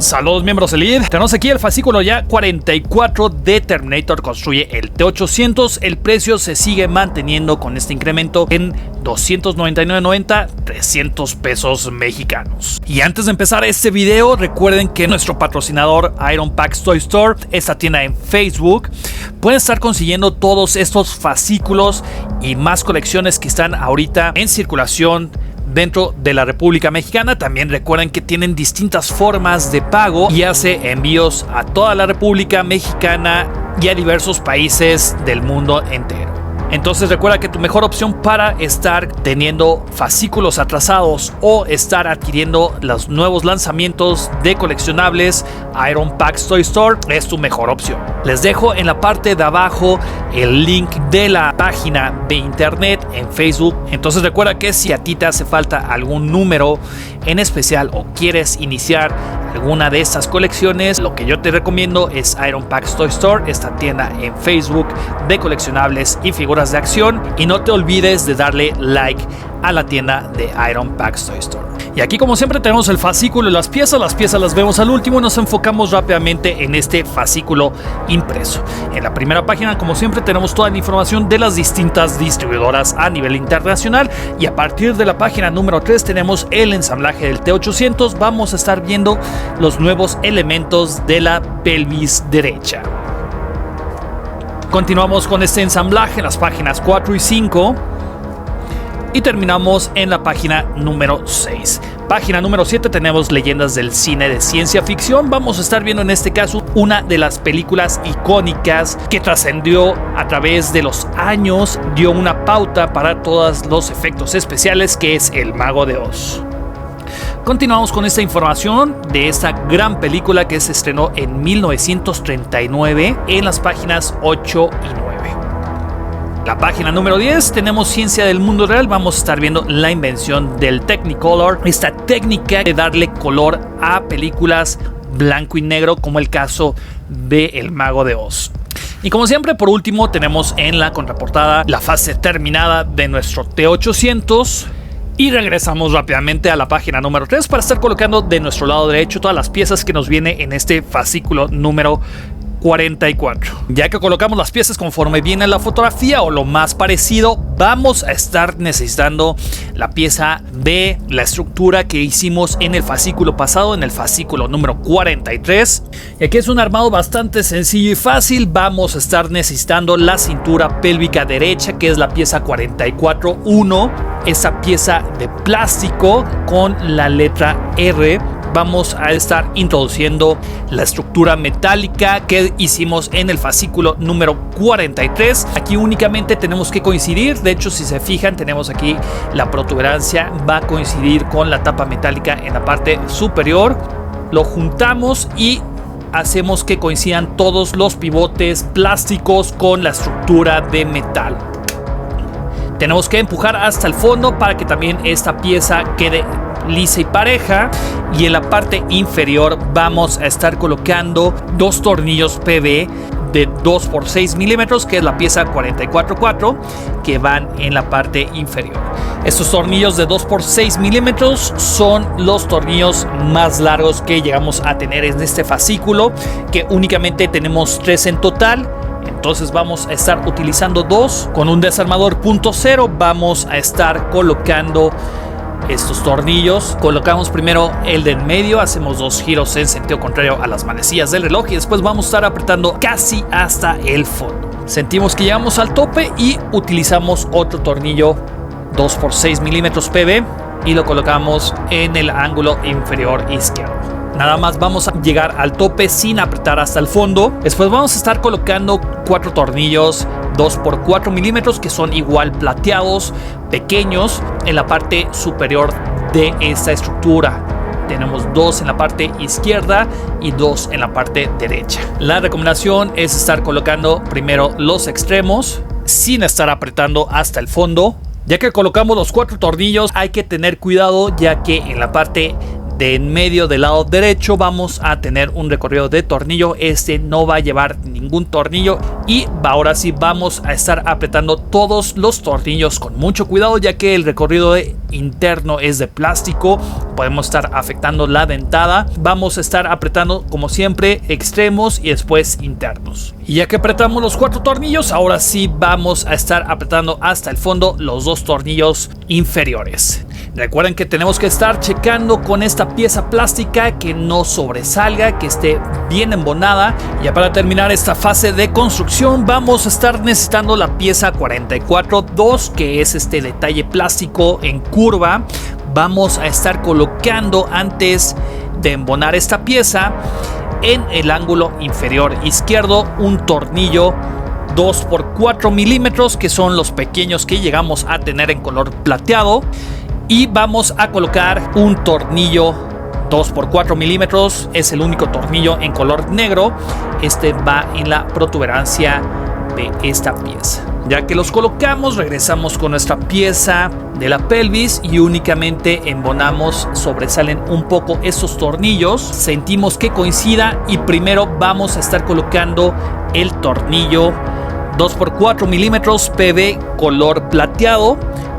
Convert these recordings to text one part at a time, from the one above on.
Saludos miembros Elite, tenemos aquí el fascículo ya 44 de Terminator Construye el T-800. El precio se sigue manteniendo con este incremento en $299.90, 300 pesos mexicanos. Y antes de empezar este video, recuerden que nuestro patrocinador Iron Pax Toy Store, esta tienda en Facebook, pueden estar consiguiendo todos estos fascículos y más colecciones que están ahorita en circulación dentro de la República Mexicana. También recuerden que tienen distintas formas de pago y hace envíos a toda la República Mexicana y a diversos países del mundo entero. Entonces recuerda que tu mejor opción para estar teniendo fascículos atrasados o estar adquiriendo los nuevos lanzamientos de coleccionables, Iron Pax Toy Store es tu mejor opción. Les dejo en la parte de abajo el link de la página de internet en Facebook. Entonces recuerda que si a ti te hace falta algún número en especial o quieres iniciar alguna de estas colecciones, lo que yo te recomiendo es Iron Pax Toy Store, esta tienda en Facebook de coleccionables y figuras de acción. Y no te olvides de darle like a la tienda de Iron Pax Toy Store. Y aquí como siempre tenemos el fascículo y las piezas las vemos al último y nos enfocamos rápidamente en este fascículo impreso. En la primera página como siempre tenemos toda la información de las distintas distribuidoras a nivel internacional, y a partir de la página número 3 tenemos el ensamblaje del T-800. Vamos a estar viendo los nuevos elementos de la pelvis derecha. Continuamos con este ensamblaje en las páginas 4 y 5 y terminamos en la página número 6. Página número 7 tenemos leyendas del cine de ciencia ficción. Vamos a estar viendo en este caso una de las películas icónicas que trascendió a través de los años, dio una pauta para todos los efectos especiales, que es El Mago de Oz. Continuamos con esta información de esta gran película que se estrenó en 1939 en las páginas 8 y 9. La página número 10 tenemos ciencia del mundo real. Vamos a estar viendo la invención del Technicolor, esta técnica de darle color a películas blanco y negro, como el caso de El Mago de Oz. Y como siempre, por último, tenemos en la contraportada la fase terminada de nuestro T-800. Y regresamos rápidamente a la página número 3 para estar colocando de nuestro lado derecho todas las piezas que nos viene en este fascículo número 44. Ya que colocamos las piezas conforme viene la fotografía o lo más parecido, vamos a estar necesitando la pieza de la estructura que hicimos en el fascículo pasado, en el fascículo número 43. Y aquí es un armado bastante sencillo y fácil. Vamos a estar necesitando la cintura pélvica derecha, que es la pieza 44-1, esa pieza de plástico con la letra R. Vamos a estar introduciendo la estructura metálica que hicimos en el fascículo número 43. Aquí únicamente tenemos que coincidir. De hecho, si se fijan, tenemos aquí la protuberancia, va a coincidir con la tapa metálica en la parte superior. Lo juntamos y hacemos que coincidan todos los pivotes plásticos con la estructura de metal. Tenemos que empujar hasta el fondo para que también esta pieza quede lisa y pareja, y en la parte inferior vamos a estar colocando dos tornillos PV de 2 por 6 milímetros, que es la pieza 44-4, que van en la parte inferior. Estos tornillos de 2 por 6 milímetros son los tornillos más largos que llegamos a tener en este fascículo, que únicamente tenemos 3 en total. Entonces vamos a estar utilizando 2 con un desarmador .0. Vamos a estar colocando estos tornillos. Colocamos primero el de en medio, hacemos 2 giros en sentido contrario a las manecillas del reloj y después vamos a estar apretando casi hasta el fondo. Sentimos que llegamos al tope y utilizamos otro tornillo 2 por 6 milímetros PV y lo colocamos en el ángulo inferior izquierdo. Nada más vamos a llegar al tope sin apretar hasta el fondo. Después vamos a estar colocando 4 tornillos 2 por 4 milímetros que son igual plateados, pequeños, en la parte superior de esta estructura. Tenemos 2 en la parte izquierda y 2 en la parte derecha. La recomendación es estar colocando primero los extremos sin estar apretando hasta el fondo. Ya que colocamos los 4 tornillos, hay que tener cuidado, ya que en la parte de en medio del lado derecho vamos a tener un recorrido de tornillo. Este no va a llevar ningún tornillo y ahora sí vamos a estar apretando todos los tornillos con mucho cuidado, ya que el recorrido interno es de plástico. Podemos estar afectando la dentada. Vamos a estar apretando como siempre extremos y después internos. Y ya que apretamos los 4 tornillos, ahora sí vamos a estar apretando hasta el fondo los 2 tornillos inferiores. Recuerden que tenemos que estar checando con esta pieza plástica que no sobresalga, que esté bien embonada. Ya para terminar esta fase de construcción vamos a estar necesitando la pieza 44-2, que es este detalle plástico en curva. Vamos a estar colocando, antes de embonar esta pieza, en el ángulo inferior izquierdo un tornillo 2 por 4 milímetros, que son los pequeños que llegamos a tener en color plateado, y vamos a colocar un tornillo 2 por 4 milímetros. Es el único tornillo en color negro. Este va en la protuberancia de esta pieza. Ya que los colocamos, regresamos con nuestra pieza de la pelvis y únicamente embonamos. Sobresalen un poco estos tornillos, sentimos que coincida, y primero vamos a estar colocando el tornillo 2 por 4 milímetros PV color plateado.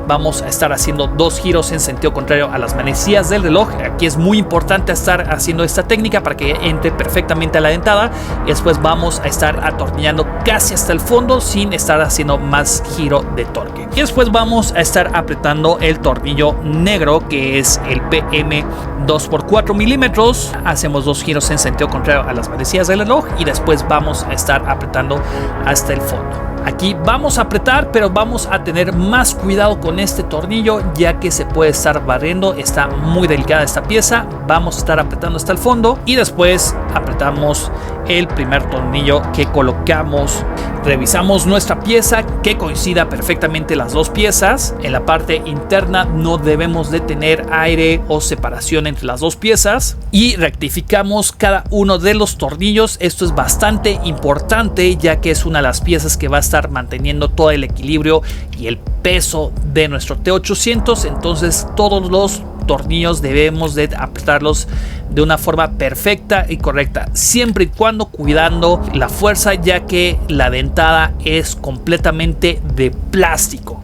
Vamos a estar haciendo 2 giros en sentido contrario a las manecillas del reloj. Aquí es muy importante estar haciendo esta técnica para que entre perfectamente a la dentada. Y después vamos a estar atornillando casi hasta el fondo sin estar haciendo más giro de torque. Y después vamos a estar apretando el tornillo negro, que es el PM 2 por 4 milímetros. Hacemos 2 giros en sentido contrario a las manecillas del reloj y después vamos a estar apretando hasta el fondo. Aquí vamos a apretar, pero vamos a tener más cuidado con este tornillo, ya que se puede estar barriendo. Está muy delicada esta pieza. Vamos a estar apretando hasta el fondo y después apretamos el primer tornillo que colocamos. Revisamos nuestra pieza, que coincida perfectamente las 2 piezas. En la parte interna no debemos de tener aire o separación entre las 2 piezas, y rectificamos cada uno de los tornillos. Esto es bastante importante, ya que es una de las piezas que va a estar manteniendo todo el equilibrio y el peso de nuestro T800. Entonces todos los tornillos debemos de apretarlos de una forma perfecta y correcta, siempre y cuando cuidando la fuerza, ya que la dentada es completamente de plástico.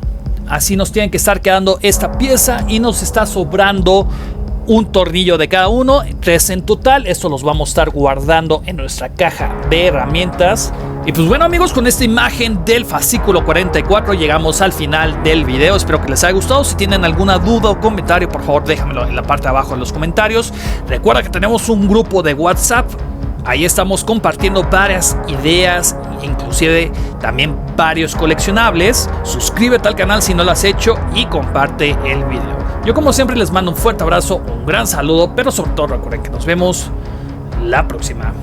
Así nos tiene que estar quedando esta pieza y nos está sobrando un tornillo de cada uno, 3 en total. Esto los vamos a estar guardando en nuestra caja de herramientas. Y pues bueno, amigos, con esta imagen del fascículo 44 llegamos al final del video. Espero que les haya gustado. Si tienen alguna duda o comentario, por favor déjamelo en la parte de abajo en los comentarios. Recuerda que tenemos un grupo de WhatsApp. Ahí estamos compartiendo varias ideas, inclusive también varios coleccionables. Suscríbete al canal si no lo has hecho y comparte el video. Yo como siempre les mando un fuerte abrazo, un gran saludo, pero sobre todo recuerden que nos vemos la próxima.